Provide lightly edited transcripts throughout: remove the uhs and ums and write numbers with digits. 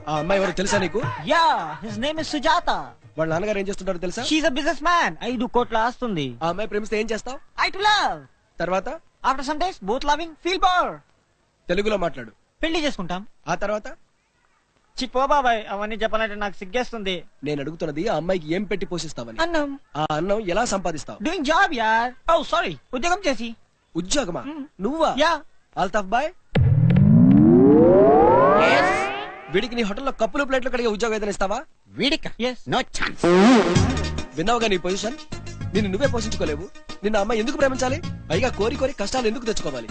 ఆ అమ్మాయి ఎవరు తెలుసా నీకు? Yeah, his name is Sujatha. వాళ్ళ నాన్నగారు ఏం చేస్తుంటారో తెలుసా? She a business man. 5 కోట్ల ఆస్తుంది. ఆ అమ్మాయి ప్రేమిస్తే ఏం చేస్తావు? I too love. తర్వాత after some days both loving feel bore. తెలుగులో మాట్లాడు. పెళ్లి చేసుకుంటాం. ఆ తర్వాత చిప్పో బాబాయ్, అవన్నీ చెప్పాలంటే నాకు సిగ్గేస్తుంది. నేను అడుగుతున్నది ఆ అమ్మాయికి ఏం పెట్టి పోషిస్తావని. అన్నం. ఆ అన్నం ఎలా సంపాదిస్తావు? డూయింగ్ జాబ్ యార్. ఓ సారీ, ఉద్యోగం చేసి. ఉద్యోగమా? నువ్వా? యా. అల్తాఫ్ బాయ్, వీడికి నీ హోటల్లో కప్పులు ప్లేట్లు కడిగే ఉద్యోగం ఏదైనా ఇస్తావా? వీడిక Yes. No chance. విన్నావుగా నీ పొజిషన్. నిన్ను నువ్వే పోషించుకోలేవు. నిన్న అమ్మాయి ఎందుకు ప్రేమించాలి? పైగా కోరి కోరి కష్టాలు ఎందుకు తెచ్చుకోవాలి?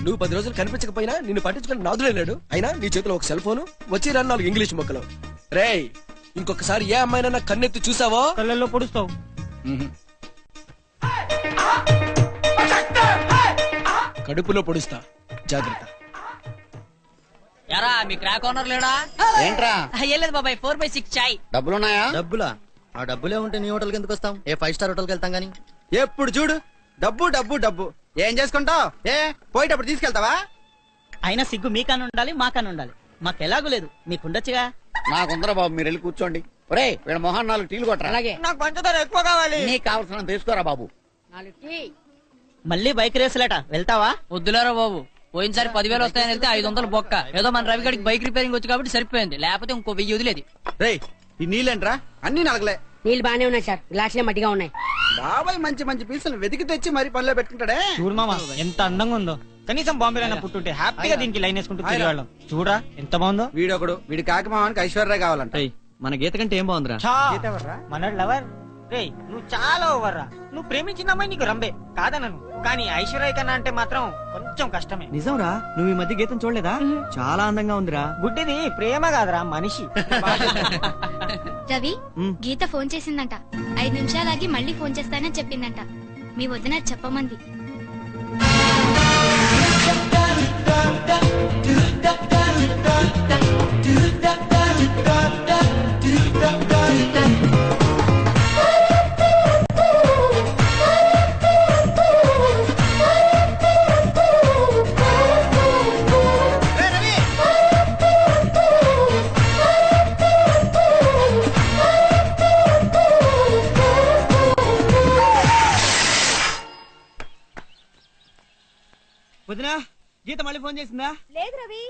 నువ్వు 10 రోజులు కనిపించకపోయినా నిన్ను పట్టించుకుని నాదులే లేడు. అయినా నీ చేతిలో ఒక సెల్ ఫోను, వచ్చి 4 ఇంగ్లీష్ మొక్కలు. రేయ్, ఇంకొకసారి ఏ అమ్మాయినన్నా కన్నెత్తి చూసావో కళ్ళల్లో పొడుస్తావు. కడుపులో పొడుస్తా, జాగ్రత్త. యారా మీ క్రాక్ ఓనర్ లేడా? ఏంట్రా? ఏం లేదు బాబాయ్, 4/6 చాయ్. డబ్బులున్నాయా? డబ్బులా? ఆ డబ్బులే ఉంటే నీ హోటల్కి ఎందుకు వస్తాం? ఏ 5 స్టార్ హోటల్కి వెళ్తాం గానీ. ఎప్పుడు చూడు డబ్బు డబ్బు డబ్బు. ఏం చేసుకుంటావు? పోయేటప్పుడు తీసుకెళ్తావా? అయినా సిగ్గు మీకన్నా ఉండాలి, మాకన్నా ఉండాలి. మాకెలాగూ లేదు, మీకుండొచ్చుగా. నాకుందరా బాబు, మీరు వెళ్ళి కూర్చోండి. ఒరే, వీళ్ళ మొహన్ 4 టీలు కొట్టరా. అలాగే. నాకు పంచదార ఎక్కువ కావాలి. నీకు కావాల్సిన తీసుకోరా బాబు. మళ్ళీ బైక్ రేసులట, వెళ్తావా? వద్దులేరా బాబు, పోయినసారి 10,000 వస్తాయని వెళ్తే 500 బొక్క. ఏదో మన రవి గడికి బైక్ రిపేరింగ్ వచ్చి కాబట్టి సరిపోయింది, లేకపోతే ఇంకో 1000 వదిలేదు. రే, ఈ నీళ్ళేంట్రా? అన్ని నలగలే. నీళ్ళు బానే ఉన్నాయి సార్, గ్లాసులే మట్టిగా ఉన్నాయి. బాబాయ్ మంచి మంచి పీసులు వెతికి తెచ్చి మరి పనిలో పెట్టుకుంటాడే. చూడు మామ, ఎంత అందంగా ఉందో. కనీసం బాంబేలో పుట్టుంటే హ్యాపీగా దీనికి లైన్ వేసుకుంటూ తిరిగేవాళ్ళం. చూడరా ఎంత బాగుందో. వీడొకడు, వీడి కాకి మావానికి ఐశ్వర్య కావాలంట. మన గీత కంటే ఏం బాగుందిరా? మన లవర్. రే, నువ్వు చాలా ఓవర్ రా. నువ్వు ప్రేమించిన అమ్మాయి నీకు రంబే కాదనను, కానీ ఐశ్వర్య కన్నా అంటే మాత్రం కొంచెం కష్టమే. నిజంరా? నువ్వు ఈ మధ్య గీతం చూడలేదా? చాలా అందంగా ఉందిరా. గుడ్డిది ప్రేమ కాదురా, మనిషి. రవి, గీత ఫోన్ చేసిందంట. 5 నిమిషాలాగి మళ్ళీ ఫోన్ చేస్తానని చెప్పిందంట. మీ వదిన చెప్పమంది. వదినా, గీత మళ్ళీ ఫోన్ చేసిందా? లేదు రవి.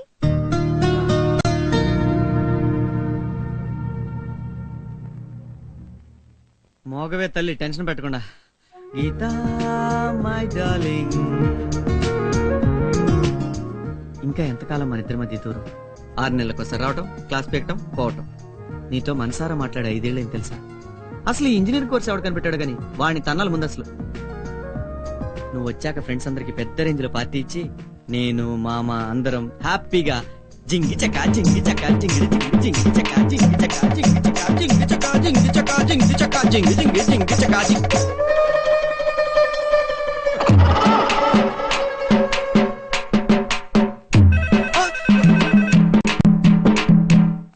మోగవే తల్లి, టెన్షన్ పెట్టకుండా. గీత మై డార్లింగ్, ఇంకా ఎంతకాలం మన ఇద్దరి మధ్య దూరం? 6 నెలలకోసారి రావటం, క్లాస్ పెట్టడం, పోవటం. నీతో మనసారా మాట్లాడే 5 ఏళ్ళు ఏం తెలుసా? అసలు ఈ ఇంజనీరింగ్ కోర్స్ ఎవడు కనిపెట్టాడు గానీ వాడిని తన్నాలి ముందు. అసలు నువ్వు వచ్చాక ఫ్రెండ్స్ అందరికి పెద్ద రేంజ్ లో పార్టీ ఇచ్చి నేను మామ అందరం హ్యాపీగా జింగి చకా జింగి చకా జింగి జింగి చకా జింగి చకా జింగి చకా జింగి చకా జింగి చకా జింగి చకా జింగి జింగి జింగి చకా జింగి.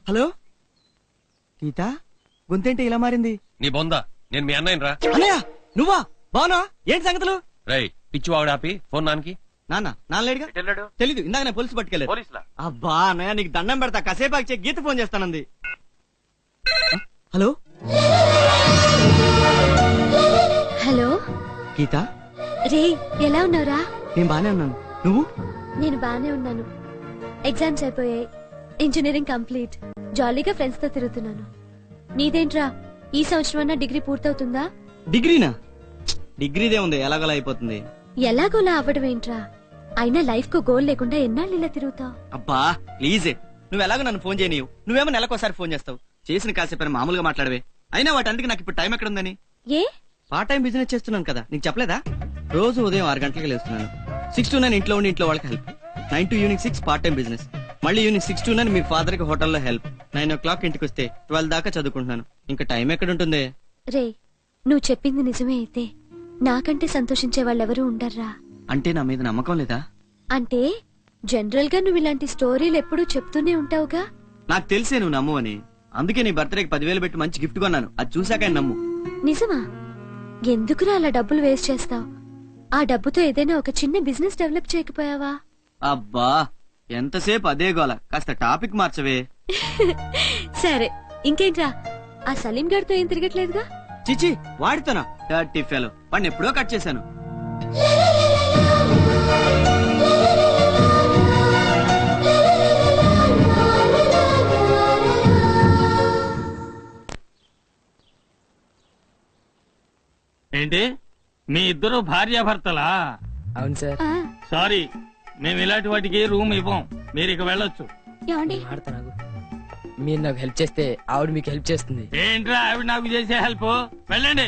హలో గీత, గొంతేంటి ఇలా మారింది? నీ బొందా, నేను మీ అన్నయ్య రా. అన్నయ్య నువ్వా? బానా? ఏంటి సంగతులు? రై పిచ్చి వాడు ఆపి ఫోన్ నాన్నకి. నాన్నలేడుగా? తెలీదు, ఇందాక నేను పోలీసు పట్టుకెళ్ళాను. అబ్బా అన్నయ్య, నీకు దండం పెడతా, కాసేపు ఆగి గీత ఫోన్ చేస్తానంది. హలో హలో గీత. రే, ఎలా ఉన్నావురా? నేను బానే ఉన్నాను, నువ్వు? నేను బానే ఉన్నాను. ఎగ్జామ్స్ అయిపోయాయి, ఇంజనీరింగ్ కంప్లీట్. జాలీగా ఫ్రెండ్స్ తో తిరుగుతున్నాను. నీదేంట్రా, ఈ సంవత్సరం అన్నా డిగ్రీ పూర్తవుతుందా? డిగ్రీనా? డిగ్రీదే ఉంది, ఎలాగోలా అయిపోతుంది. ఎలాగోలా అవ్వడం ఏంట్రా? అయినా లైఫ్ కు గోల్ లేకుండా ఎన్నాళ్ళు ఇలా తిరుగుతావు? అబ్బా ప్లీజే, నువ్వు ఎలాగో నన్ను ఫోన్ చేయనీయవు. నువ్వేమో నెలకోసారి ఫోన్ చేస్తావు. చేసిన కాసేపు మామూలుగా మాట్లాడవే. అయినా వాటందుకు నాకు ఇప్పుడు టైం ఎక్కడ ఉందని? ఏ పార్ట్ టైం బిజినెస్ చేస్తున్నాను కదా, నీకు చెప్పలేదా? రోజు ఉదయం 6 గంటలకు లేస్తున్నాను. 6 to 9 ఇంట్లో ఉండి ఇంట్లో వాళ్ళకి help. 9 to evening 6 part time business. మళ్ళీ ఈవినింగ్ 6 to 9 మీ ఫాదర్ కి హోటల్లో హెల్ప్. 9 o'clock ఇంటికి వస్తే 12 దాకా చదువుకుంటున్నాను. ఇంకా టైం ఎక్కడ ఉంటుంది? రే, నువ్వు చెప్పింది నిజమే అయితే నాకంటే సంతోషించే వాళ్ళెవరూ ఉండర్రా. అంటే నా మీద నమ్మకం లేదా? అంటే జనరల్ గా నువ్వు ఇలాంటి స్టోరీలు ఎప్పుడూ చెప్తూనే ఉంటావుగా. నాకు తెలిసే నువ్వు నమ్ము అని. అందుకే నీ బర్త్డేకి 10,000 పెట్టి మంచి గిఫ్ట్ కొన్నాను. అది చూసాక నమ్ము. నిజమా? ఎందుకురా అలా డబ్బులు వేస్ట్ చేస్తావు? ఆ డబ్బుతో ఏదైనా ఒక చిన్న బిజినెస్ డెవలప్ చేయకపోయావా? అబ్బా ఎంతసేపు అదే గోల, కాస్త టాపిక్ మార్చవే. సరే ఇంకేంట్రా, ఆ సలీం గారితో ఏం తిరగట్లేదుగా? చిచి, వాడితోనా? డర్టీ ఫెలో, వాడిని ఎప్పుడో కట్ చేశాను. ఏంటి మీ ఇద్దరు భార్యాభర్తలా? అవును సార్. సారీ, మేము ఇలాంటి వాటికి రూమ్ ఇవ్వం, మీరు ఇక వెళ్ళొచ్చు. మీరు నాకు హెల్ప్ చేస్తే ఆవిడ మీకు హెల్ప్ చేస్తుంది. ఏంట్రా ఆవిడ నాకు చేసే హెల్ప్? వెళ్ళండి.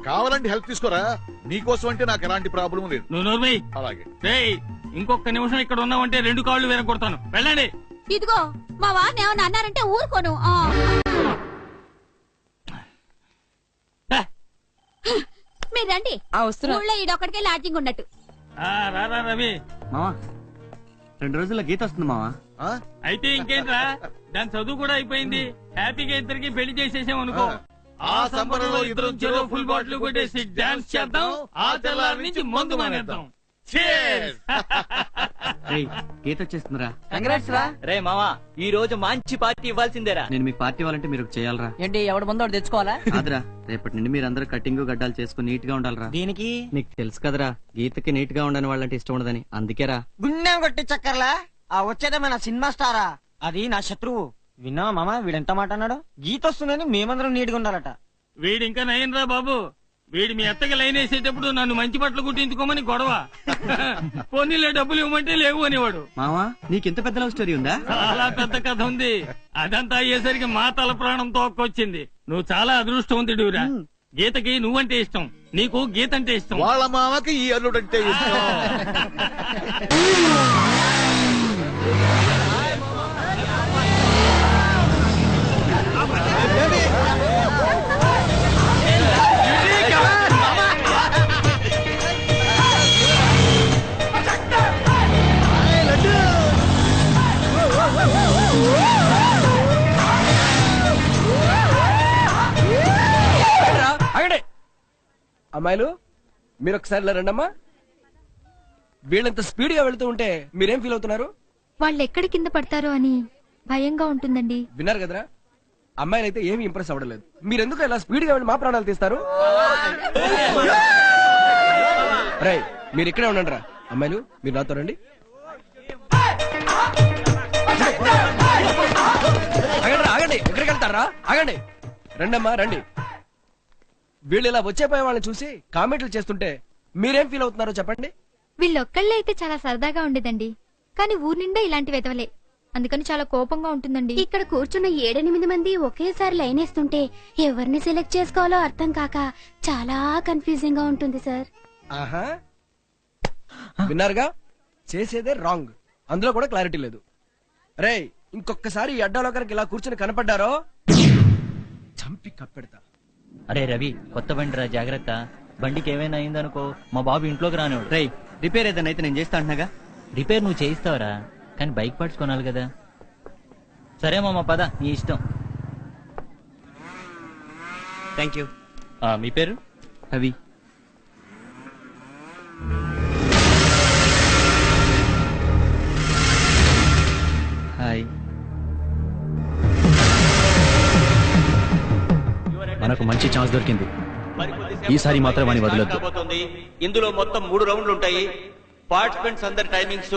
కావాలంటే హెల్ప్ తీసుకోరా, నీకోసం అంటే నాకు ఎలాంటి ప్రాబ్లం లేదు. నువ్వు నోర్మై. అలాగే. రేయ్, ఇంకొక నిమిషం ఇక్కడ ఉన్నావంటే 2 కాళ్ళు విరగొడతాను. వెళ్ళండి. ఇదిగో మా వారిని ఏమన్నా అన్నారంటే ఊరుకోను. మీరు రండి. ఊళ్ళో ఈడొక్కడికే లాడ్జింగ్ ఉన్నట్టు. రారా రవి. మావా, 2 రోజుల్లో గీత వస్తుంది మావా. అయితే ఇంకేంట్రా, దాని చదువు కూడా అయిపోయింది. హ్యాపీగా ఇద్దరికి పెళ్లి చేసేసాం అనుకో. ఆ సంబరంలో ఇద్దరం చెరో ఫుల్ బాటిల్ కొట్టేసి డాన్స్ చేద్దాం. ఆ తెల్లారి నుంచి మందు మానేద్దాం. గీత వచ్చేస్తుందిరా. కంగ్రాట్స్ రా. రే మావా, ఈ రోజు మంచి పార్టీ ఇవ్వాల్సిందేరా. నేను మీకు పార్టీ ఇవ్వాలంటే మీరు చేయాలరా. ఏంటి ఎవడి ముందు వాడు తెచ్చుకోవాలా? కాదురా, రేపటి నుండి మీరు అందరూ కటింగ్ గడ్డాలు చేసుకుని నీట్ గా ఉండాలరా. దీనికి నీకు తెలుసు కదరా, గీతకి నీట్ గా ఉండని వాళ్ళంటే ఇష్టం ఉండదని. అందుకేరా. గుండెం కొట్టి చక్కర్లా ఆ వచ్చేదే మన సినిమా స్టారా, అది నా శత్రువు. విన్నావా మామ, వీడెంత మాట అన్నాడు? గీత వస్తుందని మేమందరం నీట్గా ఉండాలట. వీడి ఇంకా నయం రా బాబు. వీడి మీ అత్తకి లైన్ వేసేటప్పుడు నన్ను మంచి బట్టలు కుట్టించుకోమని గొడవ. పోనీలే డబ్బులు ఇవ్వమంటే లేవు అనేవాడు. మావా, నీకింత పెద్ద లవ్ స్టోరీ ఉందా? చాలా పెద్ద కథ ఉంది. అదంతా అయ్యేసరికి మా తల ప్రాణం తోక్కొచ్చింది. నువ్వు చాలా అదృష్టవంతుడివిరా. గీతకి నువ్వంటే ఇష్టం, నీకు గీత అంటే ఇష్టం. వాళ్ళ మామకి ఈ అల్లుడంటే ఇష్టం. అమ్మాయిలు, మీరు ఒకసారి రండమ్మా. వీళ్ళంత స్పీడ్ గా వెళ్తూ ఉంటే మీరేం ఫీల్ అవుతున్నారు? వాళ్ళు ఎక్కడ కింద పడతారో అని భయంగా ఉంటుందండి. విన్నారు కదరా, అమ్మాయిలు అయితే ఏమి ఇంప్రెస్ అవ్వలేదు. మీరెందుకు ఇలా స్పీడ్ గా వెళ్ళి మా ప్రాణాలు తీస్తారు? రై, మీరు ఇక్కడే ఉండండి రా. అమ్మాయిలు, మీరు నాతో రండి. ఆగండి, ఎక్కడికి వెళ్తారా? ఆగండి, రండమ్మా రండి. వీళ్ళు ఇలా వచ్చేపోయే వాళ్ళని చూసి కామెంట్లు చేస్తుంటే మీరేం ఫీల్ అవుతున్నారో చెప్పండి. వీళ్ళొక్కళ్ళే అయితే చాలా సరదాగా ఉండేదండి, కానీ ఊరి నిండా ఇలాంటి వెతవలే, అందుకని చాలా కోపంగా ఉంటుందండి. ఇక్కడ కూర్చున్న 7-8 మంది ఒకేసారి లైన్ వేస్తుంటే ఎవరిని సెలెక్ట్ చేసుకోవాలో అర్థం కాక చాలా కన్ఫ్యూజింగ్ గా ఉంటుంది సార్. ఆహా, విన్నారుగా, చేసేదే రాంగ్, అందులో కూడా క్లారిటీ లేదు. రే, ఇంకొకసారి ఈ అడ్డాలో కనుక ఇలా కూర్చుని కనపడ్డారో చంపి కప్పెడతా. అరే రవి, కొత్త బండి రా, జాగ్రత్త. బండికి ఏమైనా అయిందనుకో మా బాబు ఇంట్లోకి రానివాడు. రేయ్, రిపేర్ ఏదైనా అయితే నేను చేస్తా అంటున్నాగా. రిపేర్ నువ్వు చేయిస్తావరా, కానీ బైక్ పార్ట్స్ కొనాలి కదా. సరే మామ, పద, నీ ఇష్టం. Thank you. మీ పేరు? రవి. హాయ్. మనకు మంచి ఛాన్స్ దొరికింది, ఈసారి మాత్రం వాని వదలొద్దు. ఇందులో మొత్తం 3 రౌండ్లు ఉంటాయి. పార్టిసిపెంట్స్ అందరి టైమింగ్స్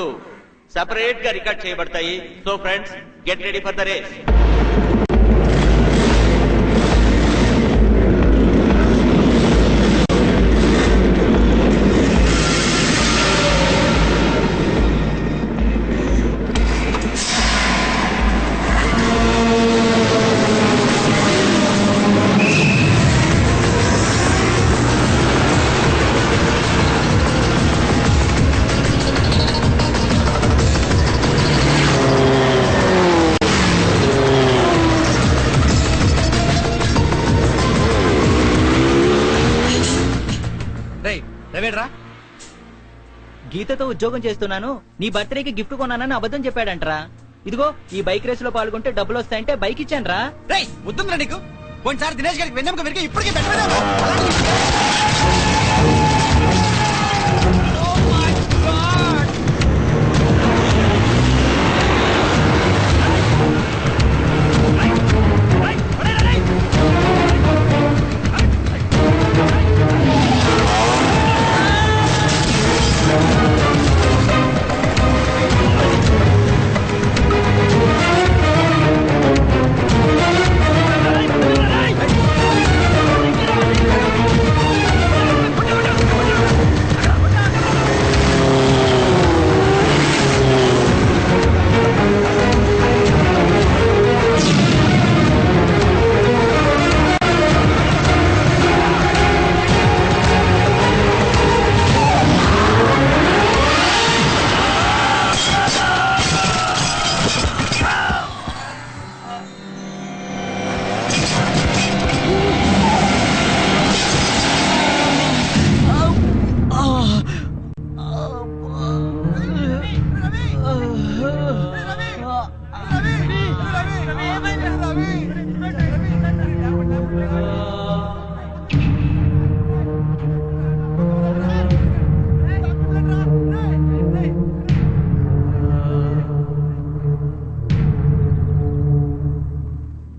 సెపరేట్ గా రికార్డ్ చేయబడతాయి. So friends, get ready for the race. గీతతో ఉద్యోగం చేస్తున్నాను, నీ బర్త్డేకి గిఫ్ట్ కొన్నానని అబద్ధం చెప్పాడంటరా. ఇదిగో ఈ బైక్ రేస్ లో పాల్గొంటే డబ్బులు వస్తాయంటే బైక్ ఇచ్చాను రా. వద్దుందిరా నీకు. పోయినసారి దినేష్ గారికి వెన్నెముక విరిగి ఇప్పటికీ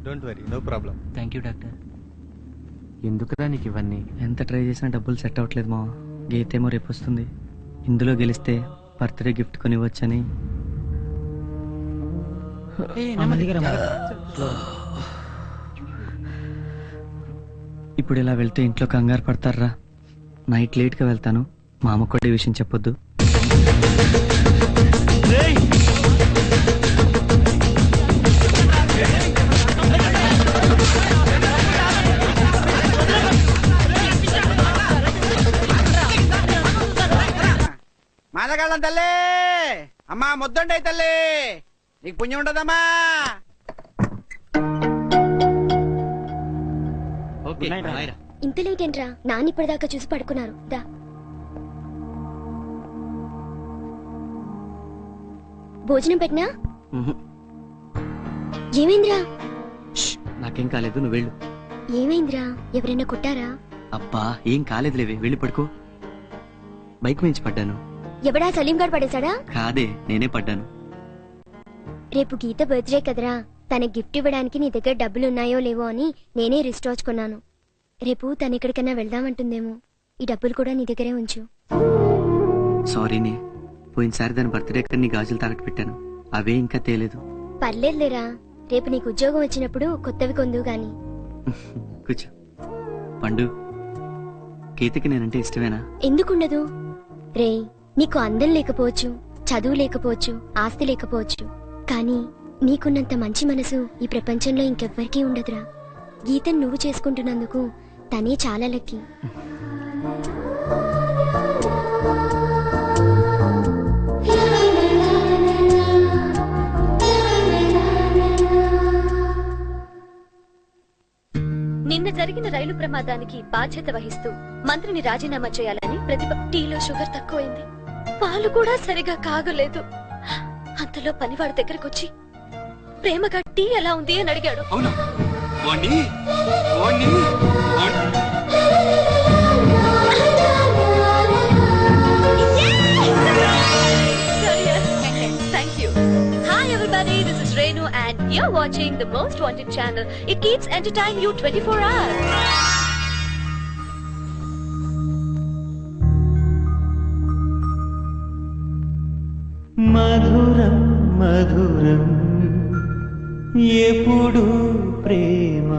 don't worry, no problem. Thank you doctor. ఎందుకురా నీకు ఇవన్నీ? ఎంత ట్రై చేసినా డబ్బులు సెట్ అవ్వట్లేదు మా. గీతేమో రేపు వస్తుంది. ఇందులో గెలిస్తే బర్త్డే గిఫ్ట్ కొనివ్వచ్చని. ఇప్పుడు ఇలా వెళ్తే ఇంట్లో కంగారు పడతారా? నైట్ లేట్గా వెళ్తాను. మా అమ్మ కూడా ఈ విషయం చెప్పొద్దు. మాదగాళ్ళం తల్లి, అమ్మా ముద్దండి తల్లి, నీకు పుణ్యం ఉండదమ్మా. ఇంత లేట్ ఏంట్రా? నాన్న ఇప్పటిదాకా చూసి పడుకున్నారు. దా భోజనం పెట్టినా? ఏమైందిరా? నాకేం కాలేదు, నువ్వు వెళ్ళు. ఏమైందిరా? ఎవరైనా కొట్టారా? అబ్బా ఏం కాలేదులేవే, వెళ్ళి పడుకో. బైక్ మించి పడ్డాను. ఎవడా సలీం గారు పడేశాడా? కాదే, నేనే పడ్డాను. రేపు గీత బర్త్డే కదరా, తన గిఫ్ట్ ఇవ్వడానికి నీ దగ్గర డబ్బులు ఉన్నాయో లేవో అని నేనే రిస్ట్ వాచ్ కొన్నాను. రేపు తను ఎక్కడికన్నా వెళ్దామంటుందేమో. ఈ డబ్బులు కూడా నీ దగ్గరే ఉంచు. సారీనే, పోయినసారి దాని బర్త్డే నీ గాజులు తాకట్టు పెట్టాను. అవే ఇంకా తేలేదు. పర్లేదులేరా, రేపు నీకు ఉద్యోగం వచ్చినప్పుడు కొత్తవి కొందువు గాని. కూర్చో. పండు, గీతకి నేనంటే ఇష్టమేనా? ఎందుకుండదు రే. నీకు అందం లేకపోవచ్చు, చదువు లేకపోవచ్చు, ఆస్తి లేకపోవచ్చు, కానీ నీకున్నంత మంచి మనసు ఈ ప్రపంచంలో ఇంకెవ్వరికీ ఉండదురా. గీతను నువ్వు చేసుకుంటున్నందుకు తనే చాలా లక్కీ. నిన్న జరిగిన రైలు ప్రమాదానికి బాధ్యత వహిస్తూ మంత్రిని రాజీనామా చేయాలని ప్రతిపక్ష. టీలో షుగర్ తక్కువైంది, పాలు కూడా సరిగా కాగలేదు. అంతలో పనివాడి దగ్గరకు వచ్చి ప్రేమగా టీ ఎలా ఉంది అని అడిగాడు. Thank you. Hi everybody, this is Renu and you're watching the most wanted channel. It keeps entertaining you 24 hours. మధురం మధురం ఎప్పుడు ప్రేమ,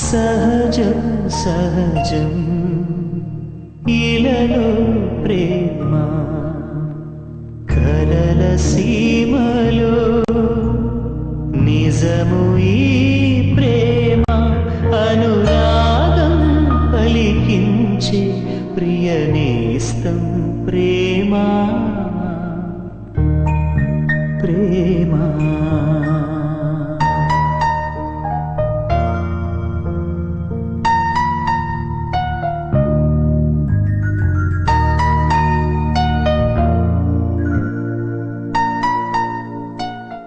సహజం సహజం ఇలలో ప్రేమ, కలల సీమలో నిజము ఈ ప్రేమ, అనురాగం పలికించే ప్రియనేస్తం ప్రేమ ప్రేమ.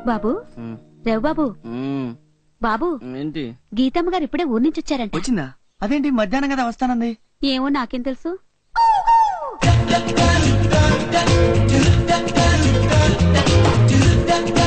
బాబు, రేవు బాబు, బాబు ఏంటి? గీతమ్మ గారు ఇప్పుడే ఊరి నుంచి వచ్చారంట. వచ్చిందా? అదేంటి మధ్యాహ్నం కదా వస్తానంది? ఏమో నాకేం తెలుసు. Da da da da da da da da da da